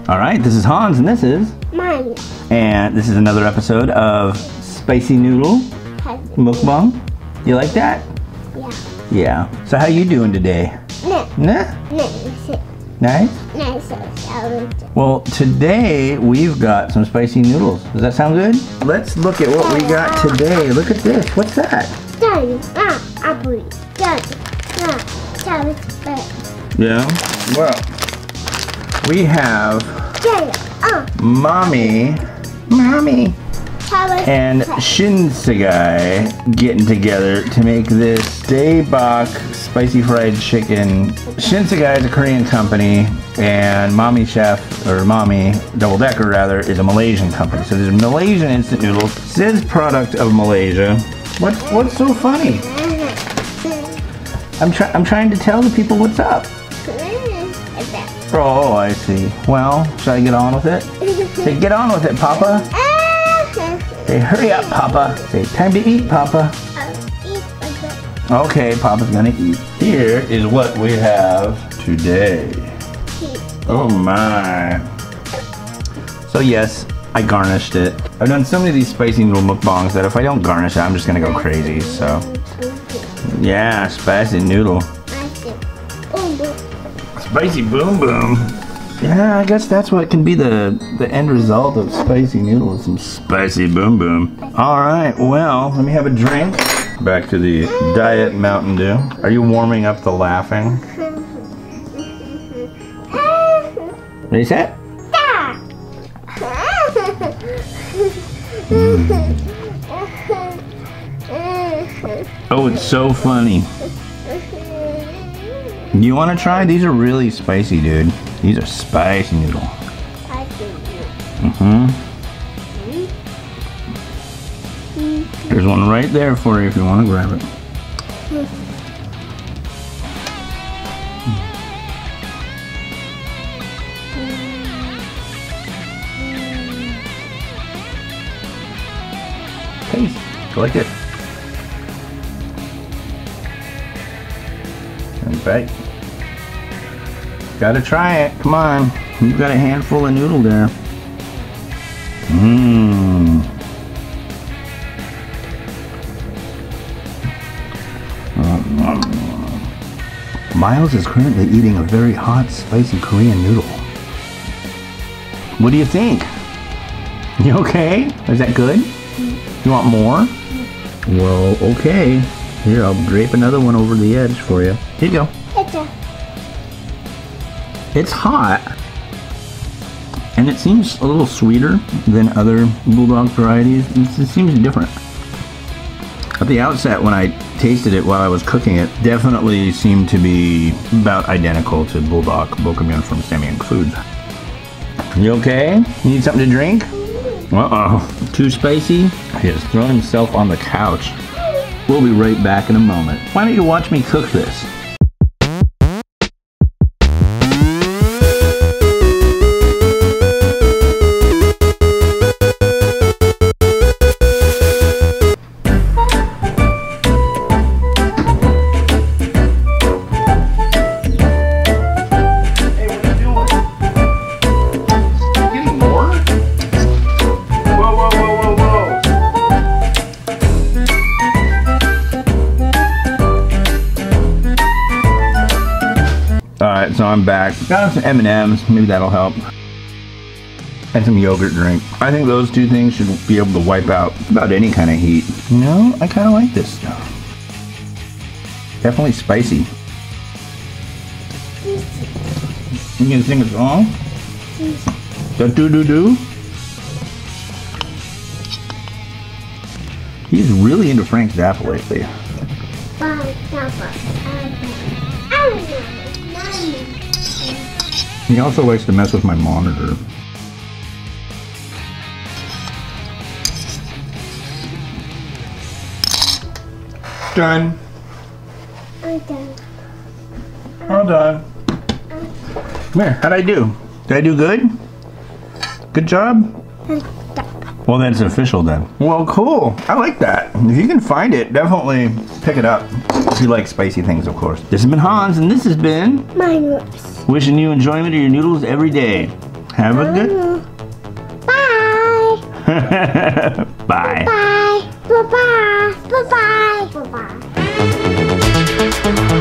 All right, this is Hans, and this is Mamee. And this is another episode of Spicy Noodle Mukbang. You like that? Yeah. Yeah. So how you doing today? Nah? Nice? Well, today we've got some spicy noodles. Does that sound good? Let's look at what we got today. Look at this. What's that? Yeah. Well, we have Mamee and Shinsegae getting together to make this Daebak spicy fried chicken. Shinsegae is a Korean company, and Mamee Double Decker rather, is a Malaysian company. So there's Malaysian instant noodles. This is product of Malaysia. What's so funny? I'm trying to tell the people what's up. Oh, I see. Well, should I get on with it? Say, get on with it, Papa. Say, hurry up, Papa. Say, time to eat, Papa. Okay, Papa's gonna eat. Here is what we have today. Oh my. So yes, I garnished it. I've done so many of these spicy noodle mukbangs that if I don't garnish it, I'm just gonna go crazy, so. Yeah, spicy noodle. Spicy boom boom. Yeah, I guess that's what can be the end result of spicy noodles. Some spicy boom boom. All right, well, let me have a drink. Back to the Diet Mountain Dew. Are you warming up the laughing? What is that? Oh, it's so funny. You want to try? These are really spicy, dude. These are spicy noodle. There's one right there for you if you want to grab it. Taste. Go like this. And bite. Gotta try it. Come on. You've got a handful of noodle there. Mmm. Miles is currently eating a very hot, spicy Korean noodle. What do you think? You okay? Is that good? You want more? Well, okay. Here, I'll drape another one over the edge for you. Here you go. It's hot. And it seems a little sweeter than other bulldog varieties. It seems different. At the outset, when I tasted it while I was cooking it, definitely seemed to be about identical to Bulldog Bokkeum from Samyang Foods. You okay? You need something to drink? Uh-oh. Too spicy? He has thrown himself on the couch. We'll be right back in a moment. Why don't you watch me cook this? Alright, so I'm back. Got some M&Ms, maybe that'll help. And some yogurt drink. I think those two things should be able to wipe out about any kind of heat. You know, I kind of like this stuff. Definitely spicy. You gonna sing a song? Do-do-do-do? He's really into Frank Zappa lately. He also likes to mess with my monitor. Done. I'm done. All done. Come here, how'd I do? Did I do good? Good job? Well, then it's official then. Well, cool. I like that. If you can find it, definitely pick it up. If you like spicy things, of course. This has been Hans, and this has been my noodles. Wishing you enjoyment of your noodles every day. Have a good. Bye. Bye. Bye. Bye. Bye. Bye. Bye. Bye.